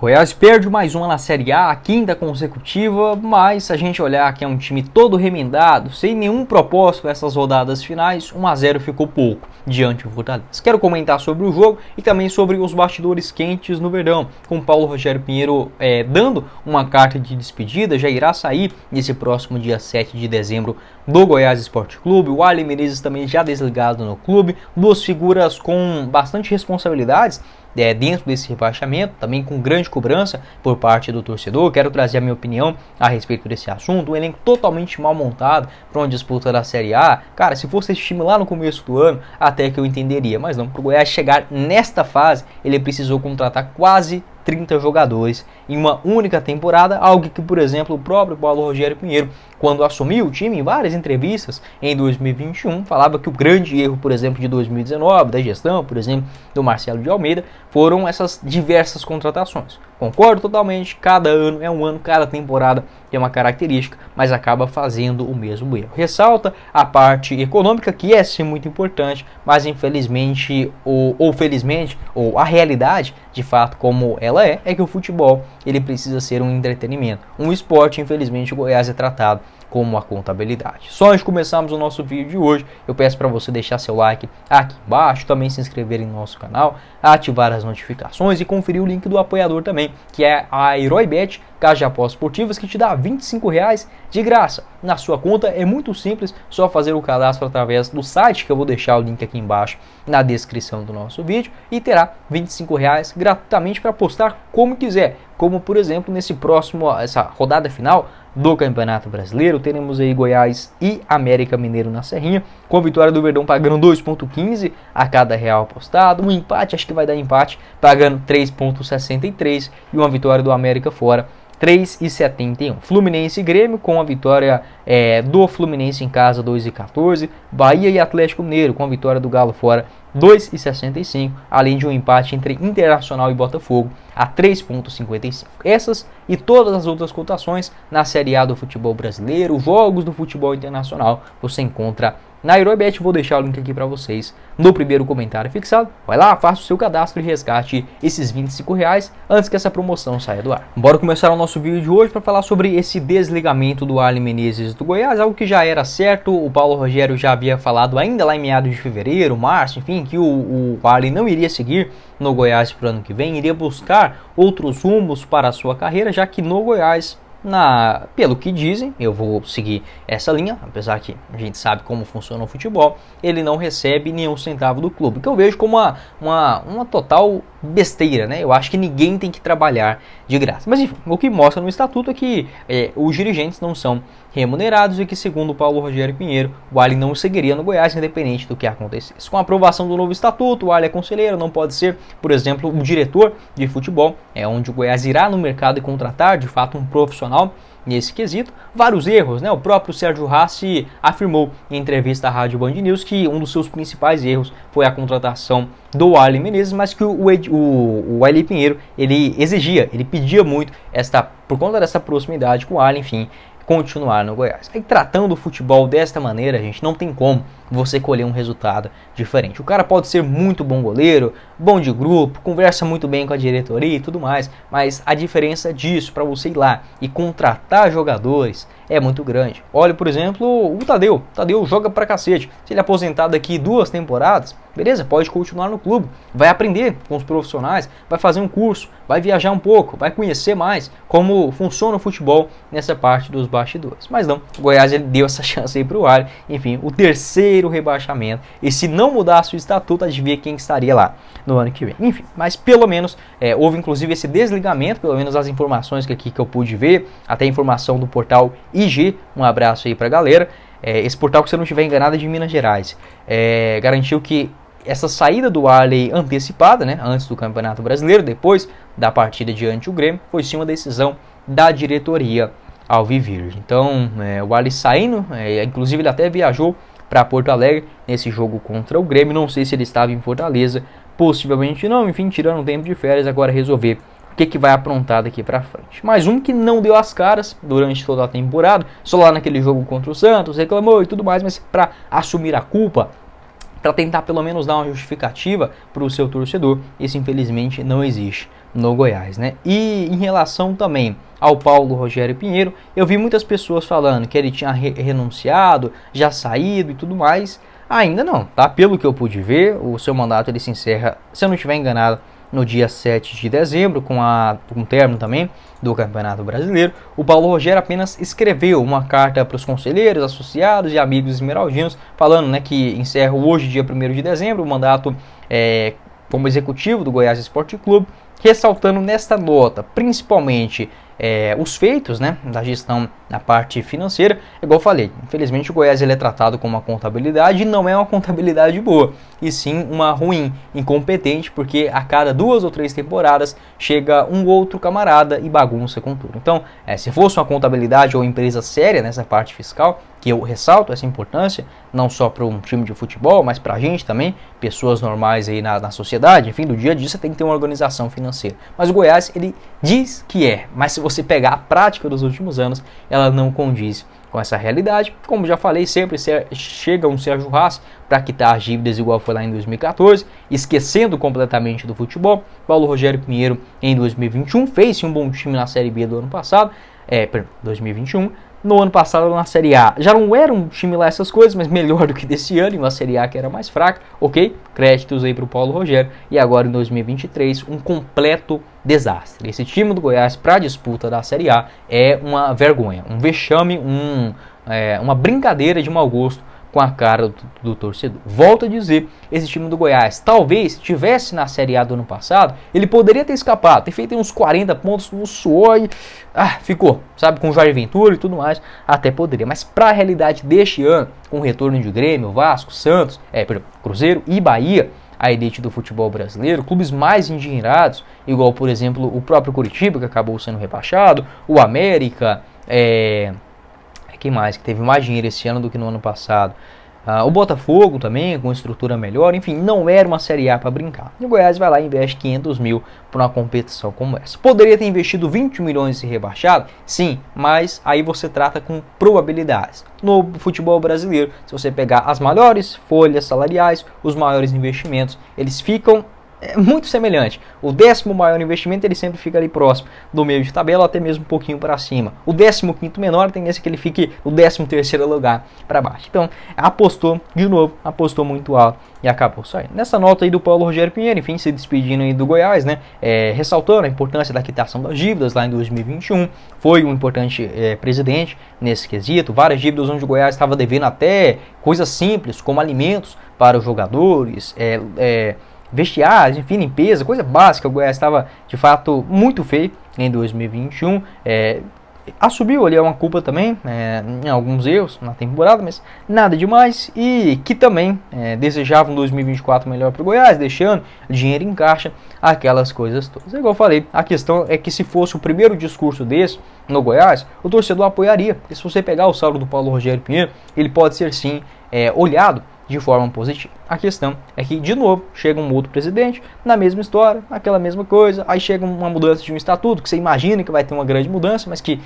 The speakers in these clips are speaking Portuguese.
Goiás perde mais uma na Série A, a quinta consecutiva, mas se a gente olhar que é um time todo remendado, sem nenhum propósito nessas rodadas finais, 1 a 0 ficou pouco diante do Fortaleza. Quero comentar sobre o jogo e também sobre os bastidores quentes no Verdão, com Paulo Rogério Pinheiro dando uma carta de despedida, já irá sair nesse próximo dia 7 de dezembro do Goiás Esporte Clube, o Wally Menezes também já desligado no clube, duas figuras com bastante responsabilidades dentro desse rebaixamento, também com grande cobrança por parte do torcedor. Quero trazer a minha opinião a respeito desse assunto. Um elenco totalmente mal montado para uma disputa da Série A. Cara, se fosse esse time lá no começo do ano, até que eu entenderia, mas não, para o Goiás chegar nesta fase, ele precisou contratar quase 30 jogadores em uma única temporada, algo que, por exemplo, o próprio Paulo Rogério Pinheiro, quando assumiu o time em várias entrevistas em 2021, falava que o grande erro, por exemplo, de 2019, da gestão, por exemplo, do Marcelo de Almeida, foram essas diversas contratações. Concordo totalmente, cada ano é um ano, cada temporada tem uma característica, mas acaba fazendo o mesmo erro. Ressalta a parte econômica, que é sim muito importante, mas infelizmente, ou felizmente, ou a realidade, de fato, como ela é que o futebol ele precisa ser um entretenimento. Um esporte, infelizmente, o Goiás é tratado como a contabilidade. Só antes de começarmos o nosso vídeo de hoje, eu peço para você deixar seu like aqui embaixo, também se inscrever em nosso canal, ativar as notificações e conferir o link do apoiador também, que é a HeróiBet, casa de apostas esportivas, que te dá R$25 de graça na sua conta. É muito simples, só fazer o cadastro através do site, que eu vou deixar o link aqui embaixo na descrição do nosso vídeo, e terá R$25 gratuitamente para apostar como quiser, como por exemplo essa rodada final do Campeonato Brasileiro. Teremos aí Goiás e América Mineiro na Serrinha, com a vitória do Verdão pagando 2,15 a cada real apostado, um empate, acho que vai dar empate, pagando 3,63, e uma vitória do América fora, 3,71. Fluminense e Grêmio, com a vitória do Fluminense em casa, 2,14. Bahia e Atlético Mineiro, com a vitória do Galo fora, 2,65, além de um empate entre Internacional e Botafogo a 3,55. Essas e todas as outras cotações na Série A do futebol brasileiro, jogos do futebol internacional, você encontra na HeróiBet. Vou deixar o link aqui para vocês no primeiro comentário fixado. Vai lá, faça o seu cadastro e resgate esses R$25 antes que essa promoção saia do ar. Bora começar o nosso vídeo de hoje para falar sobre esse desligamento do Wally Menezes do Goiás, algo que já era certo. O Paulo Rogério já havia falado ainda lá em meados de fevereiro, março, enfim, que o Wally não iria seguir no Goiás para o ano que vem, iria buscar outros rumos para a sua carreira, já que no Goiás, pelo que dizem, eu vou seguir essa linha, apesar que a gente sabe como funciona o futebol, ele não recebe nenhum centavo do clube, que eu vejo como uma total besteira, né? Eu acho que ninguém tem que trabalhar de graça. Mas enfim, o que mostra no estatuto é que os dirigentes não são remunerados e que, segundo o Paulo Rogério Pinheiro, o Wally não seguiria no Goiás, independente do que acontecesse. Com a aprovação do novo estatuto, o Wally é conselheiro, não pode ser, por exemplo, o diretor de futebol, onde o Goiás irá no mercado e contratar, de fato, um profissional nesse quesito. Vários erros, né? O próprio Sérgio Rassi afirmou em entrevista à Rádio Band News que um dos seus principais erros foi a contratação do Wally Menezes, mas que o Wally Pinheiro, ele pedia muito, por conta dessa proximidade com o Wally, enfim, continuar no Goiás. Aí, tratando o futebol desta maneira, gente, não tem como você colher um resultado diferente. O cara pode ser muito bom goleiro, bom de grupo, conversa muito bem com a diretoria e tudo mais, mas a diferença disso para você ir lá e contratar jogadores é muito grande. Olha, por exemplo, o Tadeu. O Tadeu joga pra cacete. Se ele aposentar daqui 2 temporadas, beleza, pode continuar no clube, vai aprender com os profissionais, vai fazer um curso, vai viajar um pouco, vai conhecer mais como funciona o futebol nessa parte dos bastidores. Mas não, o Goiás ele deu essa chance aí pro Wally, enfim, o terceiro rebaixamento, e se não mudasse o estatuto, adivinha quem estaria lá no ano que vem. Enfim, mas pelo menos houve inclusive esse desligamento, pelo menos as informações que eu pude ver, até a informação do portal IG, um abraço aí pra galera. Esse portal, que se eu não estiver enganado, é de Minas Gerais, garantiu que essa saída do Wally antecipada, né, antes do Campeonato Brasileiro, depois da partida diante do Grêmio, foi sim uma decisão da diretoria alviverde. Então, o Wally saindo, inclusive ele até viajou para Porto Alegre nesse jogo contra o Grêmio. Não sei se ele estava em Fortaleza, possivelmente não, enfim, tirando um tempo de férias, agora resolver o que vai aprontar daqui para frente. Mais um que não deu as caras durante toda a temporada, só lá naquele jogo contra o Santos, reclamou e tudo mais, mas para assumir a culpa, para tentar pelo menos dar uma justificativa para o seu torcedor, isso infelizmente não existe no Goiás, né? E em relação também ao Paulo Rogério Pinheiro, eu vi muitas pessoas falando que ele tinha renunciado, já saído e tudo mais. Ainda não, tá? Pelo que eu pude ver, o seu mandato ele se encerra, se eu não estiver enganado, no dia 7 de dezembro, com um término também do Campeonato Brasileiro. O Paulo Rogério apenas escreveu uma carta para os conselheiros, associados e amigos esmeraldinos, falando, né, que encerra hoje, dia 1º de dezembro, o mandato como executivo do Goiás Esporte Clube, ressaltando nesta nota, principalmente os feitos, né, da gestão na parte financeira. Igual eu falei, infelizmente o Goiás ele é tratado como uma contabilidade e não é uma contabilidade boa, e sim uma ruim, incompetente, porque a cada 2 ou 3 temporadas chega um outro camarada e bagunça com tudo. Então, se fosse uma contabilidade ou empresa séria nessa parte fiscal, que eu ressalto essa importância, não só para um time de futebol, mas para a gente também, pessoas normais aí na sociedade, enfim, do dia a dia você tem que ter uma organização financeira. Mas o Goiás, ele diz que mas se você pegar a prática dos últimos anos, ela não condiz com essa realidade. Como já falei, sempre chega um Sérgio Haas para quitar as dívidas, igual foi lá em 2014, esquecendo completamente do futebol. Paulo Rogério Pinheiro, em 2021, fez um bom time na Série B do ano passado, 2021. No ano passado, na Série A, já não era um time lá essas coisas, mas melhor do que desse ano, em uma Série A que era mais fraca, ok? Créditos aí para o Paulo Rogério. E agora, em 2023, um completo desastre. Esse time do Goiás para a disputa da Série A é uma vergonha, um vexame, uma brincadeira de mau gosto com a cara do torcedor. Volto a dizer, esse time do Goiás, talvez, se tivesse na Série A do ano passado, ele poderia ter escapado, ter feito uns 40 pontos no suor e ficou, sabe, com o Jair Ventura e tudo mais, até poderia. Mas para a realidade deste ano, com o retorno de Grêmio, Vasco, Santos, Cruzeiro e Bahia, a elite do futebol brasileiro, clubes mais endinheirados, igual, por exemplo, o próprio Curitiba, que acabou sendo rebaixado, o América, quem mais que teve mais dinheiro esse ano do que no ano passado? O Botafogo também, com estrutura melhor. Enfim, não era uma Série A para brincar. E o Goiás vai lá e investe 500 mil para uma competição como essa. Poderia ter investido 20 milhões e se rebaixado? Sim, mas aí você trata com probabilidades. No futebol brasileiro, se você pegar as maiores folhas salariais, os maiores investimentos, eles ficam muito semelhante. O 10º maior investimento ele sempre fica ali próximo do meio de tabela, até mesmo um pouquinho para cima. O 15º menor tem esse que ele fique no 13º lugar para baixo. Então apostou de novo, apostou muito alto e acabou saindo. Nessa nota aí do Paulo Rogério Pinheiro, enfim, se despedindo aí do Goiás, né, ressaltando a importância da quitação das dívidas lá em 2021, foi um importante presidente nesse quesito. Várias dívidas onde o Goiás estava devendo até coisas simples como alimentos para os jogadores, vestiários, enfim, limpeza, coisa básica. O Goiás estava de fato muito feio em 2021. Assumiu ali uma culpa também em alguns erros na temporada, mas nada demais. E que também desejava um 2024 melhor para o Goiás, deixando dinheiro em caixa, aquelas coisas todas. Igual eu falei, a questão é que se fosse o primeiro discurso desse no Goiás, o torcedor apoiaria. Porque se você pegar o saldo do Paulo Rogério Pinheiro, ele pode ser sim olhado de forma positiva. A questão é que, de novo, chega um outro presidente, na mesma história, aquela mesma coisa, aí chega uma mudança de um estatuto, que você imagina que vai ter uma grande mudança, mas que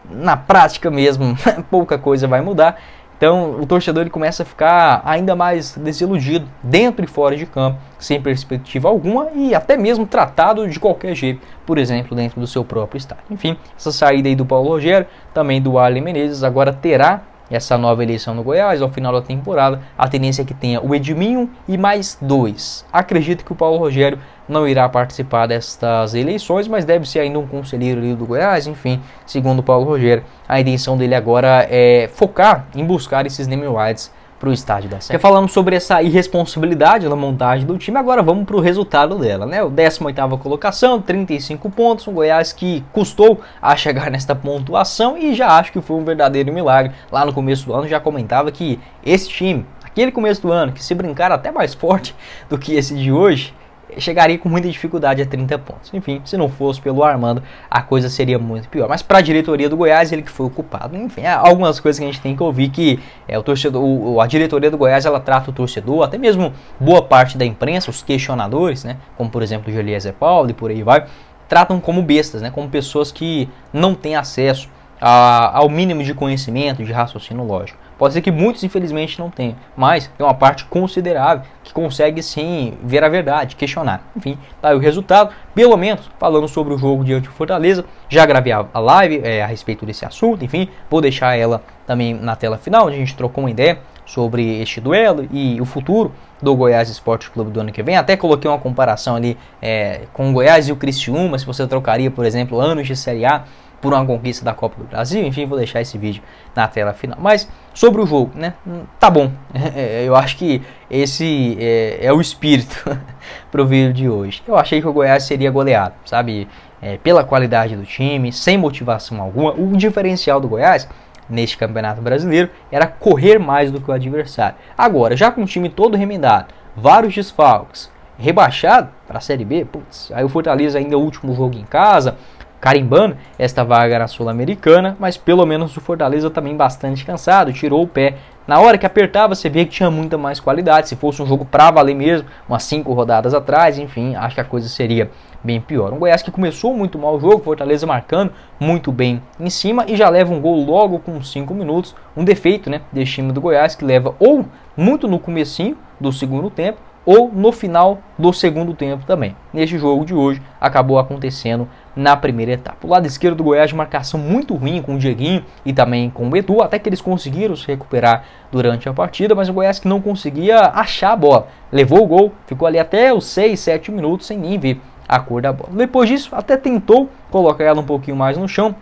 na prática mesmo pouca coisa vai mudar. Então o torcedor ele começa a ficar ainda mais desiludido, dentro e fora de campo, sem perspectiva alguma e até mesmo tratado de qualquer jeito, por exemplo, dentro do seu próprio estádio. Enfim, essa saída aí do Paulo Rogério, também do Arlen Menezes, agora terá essa nova eleição no Goiás, ao final da temporada, a tendência é que tenha o Edminho e mais 2. Acredito que o Paulo Rogério não irá participar destas eleições, mas deve ser ainda um conselheiro ali do Goiás. Enfim, segundo o Paulo Rogério, a intenção dele agora é focar em buscar esses name rights para o estádio da Série. Falando sobre essa irresponsabilidade na montagem do time, agora vamos para o resultado dela, né? O 18ª colocação, 35 pontos, um Goiás que custou a chegar nesta pontuação e já acho que foi um verdadeiro milagre. Lá no começo do ano já comentava que esse time, aquele começo do ano, que se brincar até mais forte do que esse de hoje, chegaria com muita dificuldade a 30 pontos. Enfim, se não fosse pelo Armando, a coisa seria muito pior. Mas para a diretoria do Goiás, ele que foi o culpado. Enfim, há algumas coisas que a gente tem que ouvir, que o torcedor, a diretoria do Goiás, ela trata o torcedor, até mesmo boa parte da imprensa, os questionadores, né, como por exemplo o Eliezer Paulo e por aí vai, tratam como bestas, né, como pessoas que não têm acesso ao mínimo de conhecimento, de raciocínio lógico. Pode ser que muitos, infelizmente, não tenham, mas tem uma parte considerável que consegue sim ver a verdade, questionar. Enfim, tá aí o resultado. Pelo menos, falando sobre o jogo diante do Fortaleza, já gravei a live a respeito desse assunto, enfim, vou deixar ela também na tela final, onde a gente trocou uma ideia sobre este duelo e o futuro do Goiás Esporte Clube do ano que vem. Até coloquei uma comparação ali com o Goiás e o Criciúma, se você trocaria, por exemplo, anos de Série A por uma conquista da Copa do Brasil. Enfim, vou deixar esse vídeo na tela final. Mas sobre o jogo, né? Tá bom. Eu acho que esse é o espírito pro vídeo de hoje. Eu achei que o Goiás seria goleado, sabe? Pela qualidade do time, sem motivação alguma. O diferencial do Goiás neste Campeonato Brasileiro era correr mais do que o adversário. Agora, já com o time todo remendado, vários desfalques, rebaixado para a Série B, putz, aí o Fortaleza ainda é o último jogo em casa, carimbando esta vaga na Sul-Americana, mas pelo menos o Fortaleza também bastante cansado, tirou o pé. Na hora que apertava, você vê que tinha muita mais qualidade. Se fosse um jogo pra valer mesmo, umas 5 rodadas atrás, enfim, acho que a coisa seria bem pior. Um Goiás que começou muito mal o jogo, Fortaleza marcando muito bem em cima e já leva um gol logo com 5 minutos. Um defeito, né, desse time do Goiás, que leva ou muito no comecinho do segundo tempo, ou no final do segundo tempo também. Neste jogo de hoje, acabou acontecendo na primeira etapa. O lado esquerdo do Goiás de marcação muito ruim com o Dieguinho e também com o Edu, até que eles conseguiram se recuperar durante a partida, mas o Goiás que não conseguia achar a bola. Levou o gol, ficou ali até os 6, 7 minutos sem nem ver a cor da bola. Depois disso, até tentou colocar ela um pouquinho mais no chão,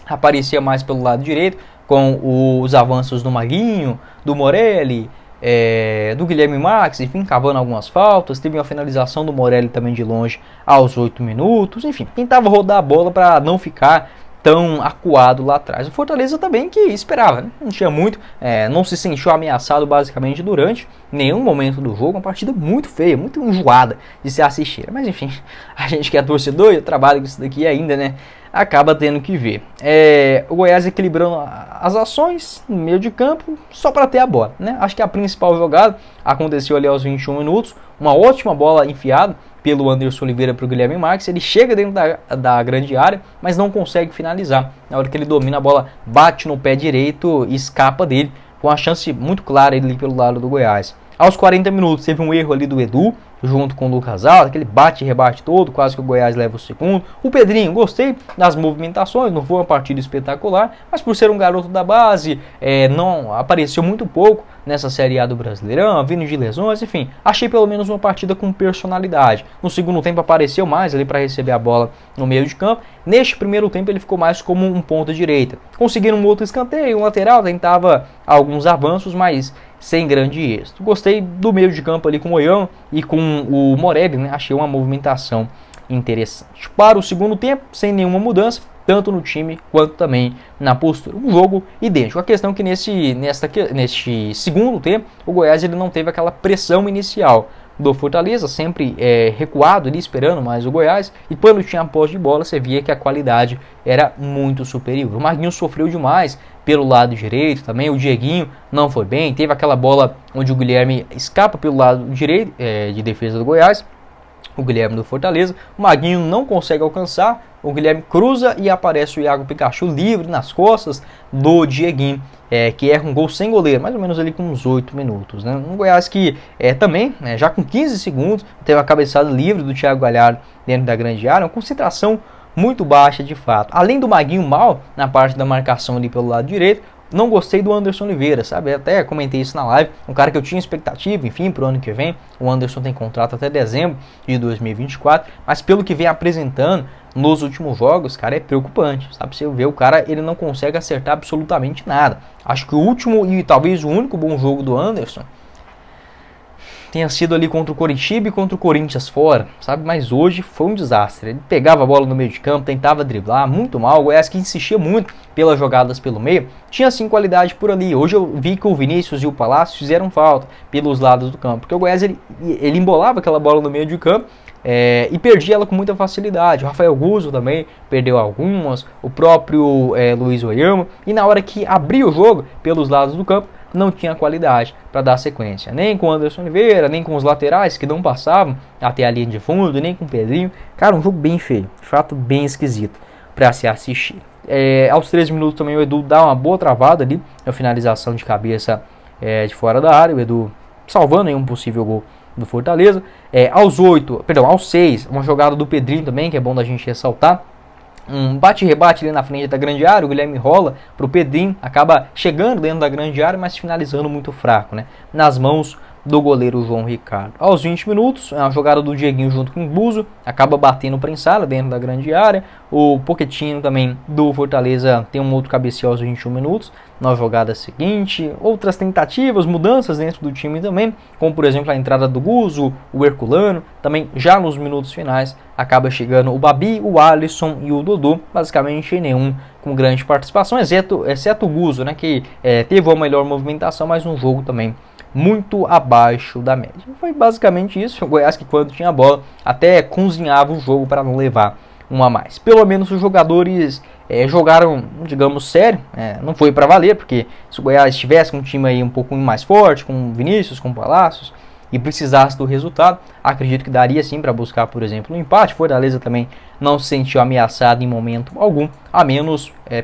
aparecia mais pelo lado direito, com os avanços do Maguinho, do Morelli, do Guilherme Marques, enfim, cavando algumas faltas. Teve uma finalização do Morelli também de longe aos 8 minutos, enfim, tentava rodar a bola para não ficar tão acuado lá atrás. O Fortaleza também que esperava, né? Não tinha muito, não se sentiu ameaçado basicamente durante nenhum momento do jogo. Uma partida muito feia, muito enjoada de se assistir, mas enfim, a gente que é torcedor e eu trabalho com isso daqui ainda, né, acaba tendo que ver. O Goiás equilibrando as ações no meio de campo só para ter a bola, né? Acho que a principal jogada aconteceu ali aos 21 minutos, uma ótima bola enfiada pelo Anderson Oliveira para o Guilherme Marques. Ele chega dentro da grande área, mas não consegue finalizar. Na hora que ele domina a bola, bate no pé direito e escapa dele, com uma chance muito clara ali pelo lado do Goiás. Aos 40 minutos teve um erro ali do Edu, junto com o Lucas Alves, aquele bate e rebate todo, quase que o Goiás leva o segundo. O Pedrinho, gostei das movimentações, não foi uma partida espetacular, mas por ser um garoto da base, não apareceu muito pouco nessa Série A do Brasileirão, vindo de lesões, enfim, achei pelo menos uma partida com personalidade. No segundo tempo apareceu mais ali para receber a bola no meio de campo. Neste primeiro tempo ele ficou mais como um ponta direita. Conseguiram um outro escanteio, um lateral, tentava alguns avanços, mas sem grande êxito. Gostei do meio de campo ali com o Oião e com o Morelli, né? Achei uma movimentação interessante. Para o segundo tempo, sem nenhuma mudança, tanto no time quanto também na postura. Um jogo idêntico. A questão é que neste segundo tempo, o Goiás ele não teve aquela pressão inicial do Fortaleza, sempre recuado ali, esperando mais o Goiás, e quando tinha a posse de bola, você via que a qualidade era muito superior. O Maguinho sofreu demais pelo lado direito, também o Dieguinho não foi bem, teve aquela bola onde o Guilherme escapa pelo lado direito de defesa do Goiás, o Guilherme do Fortaleza, o Maguinho não consegue alcançar, o Guilherme cruza e aparece o Iago Pikachu livre nas costas do Dieguinho, que erra um gol sem goleiro, mais ou menos ali com uns 8 minutos. Né? Um Goiás que também, já com 15 segundos, teve a cabeçada livre do Thiago Galhardo dentro da grande área, uma concentração muito baixa de fato. Além do Maguinho mal na parte da marcação ali pelo lado direito, não gostei do Anderson Oliveira, sabe? Até comentei isso na live, um cara que eu tinha expectativa, enfim, pro ano que vem. O Anderson tem contrato até dezembro de 2024, mas pelo que vem apresentando nos últimos jogos, cara, é preocupante, sabe? Você vê o cara, ele não consegue acertar absolutamente nada. Acho que o último e talvez o único bom jogo do Anderson tenha sido ali contra o Coritiba e contra o Corinthians fora, sabe? Mas hoje foi um desastre. Ele pegava a bola no meio de campo, tentava driblar, muito mal. O Goiás que insistia muito pelas jogadas pelo meio, tinha sim qualidade por ali. Hoje eu vi que o Vinícius e o Palácio fizeram falta pelos lados do campo, porque o Goiás ele embolava aquela bola no meio de campo e perdia ela com muita facilidade. O Rafael Guzzo também perdeu algumas, o próprio Luiz Oyama, e na hora que abriu o jogo pelos lados do campo, não tinha qualidade para dar sequência, nem com o Anderson Oliveira, nem com os laterais que não passavam até a linha de fundo, nem com o Pedrinho. Cara, um jogo bem feio, de fato bem esquisito para se assistir. Aos 13 minutos também o Edu dá uma boa travada ali, a finalização de cabeça de fora da área, o Edu salvando aí um possível gol do Fortaleza. Aos 6, uma jogada do Pedrinho também, que é bom da gente ressaltar. Um bate-rebate ali na frente da grande área, o Guilherme rola pro Pedrinho, acaba chegando dentro da grande área, mas finalizando muito fraco, né? Nas mãos do goleiro João Ricardo. Aos 20 minutos, a jogada do Dieguinho junto com o Buzo, acaba batendo prensada dentro da grande área. O Pochettino também do Fortaleza tem um outro cabeceio aos 21 minutos. Na jogada seguinte, outras tentativas, mudanças dentro do time também, como por exemplo a entrada do Guzo, o Herculano, também já nos minutos finais, acaba chegando o Babi, o Alisson e o Dodô, basicamente nenhum com grande participação, exceto o Guzo, né, que teve a melhor movimentação, mas um jogo também muito abaixo da média. Foi basicamente isso. O Goiás, que quando tinha a bola até cozinhava o jogo para não levar um a mais. Pelo menos os jogadores jogaram, digamos, sério. Não foi para valer, porque se o Goiás estivesse com um time aí um pouco mais forte, com Vinícius, com Palácios, e precisasse do resultado, acredito que daria sim para buscar, por exemplo, um empate. Fortaleza também não se sentiu ameaçado em momento algum,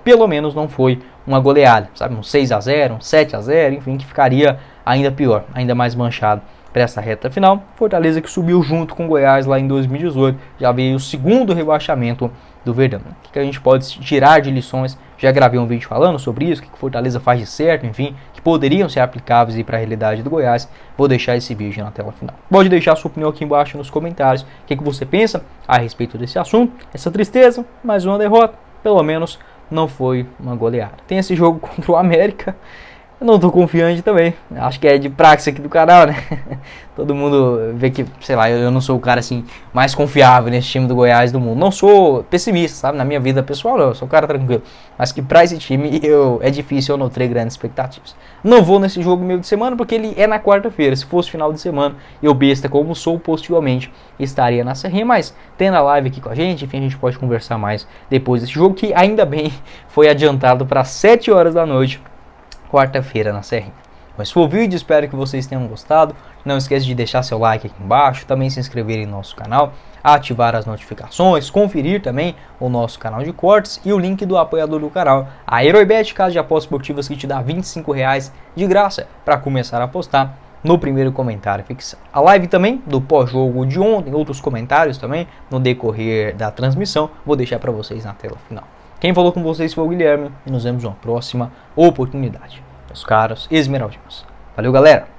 pelo menos não foi uma goleada, sabe, um 6-0, um 7-0, enfim, que ficaria ainda pior, ainda mais manchado para essa reta final. Fortaleza que subiu junto com o Goiás lá em 2018, já veio o segundo rebaixamento do Verdão. O que a gente pode tirar de lições? Já gravei um vídeo falando sobre isso, o que o Fortaleza faz de certo, enfim, que poderiam ser aplicáveis para a realidade do Goiás. Vou deixar esse vídeo na tela final. Pode deixar sua opinião aqui embaixo nos comentários, o que você pensa a respeito desse assunto, essa tristeza, mais uma derrota, pelo menos não foi uma goleada. Tem esse jogo contra o América, eu não tô confiante também. Acho que é de praxe aqui do canal, né? Todo mundo vê que, sei lá, eu não sou o cara assim mais confiável nesse time do Goiás do mundo. Não sou pessimista, sabe? Na minha vida pessoal, não. Eu sou um cara tranquilo. Mas que pra esse time é difícil eu não ter grandes expectativas. Não vou nesse jogo meio de semana porque ele é na quarta-feira. Se fosse final de semana, eu besta como sou, possivelmente estaria na Serrinha. Mas tendo a live aqui com a gente, enfim, a gente pode conversar mais depois desse jogo, que ainda bem foi adiantado para 7 horas da noite. Quarta-feira na Serrinha. Mas foi o vídeo, espero que vocês tenham gostado. Não esqueça de deixar seu like aqui embaixo, também se inscrever em nosso canal, ativar as notificações, conferir também o nosso canal de cortes e o link do apoiador do canal, a Heroibet, casa de apostas esportivas que te dá R$25 de graça para começar a apostar no primeiro comentário fixado. A live também do pós-jogo de ontem, outros comentários também no decorrer da transmissão, vou deixar para vocês na tela final. Quem falou com vocês foi o Guilherme e nos vemos numa próxima oportunidade. Meus caros esmeraldinos. Valeu, galera!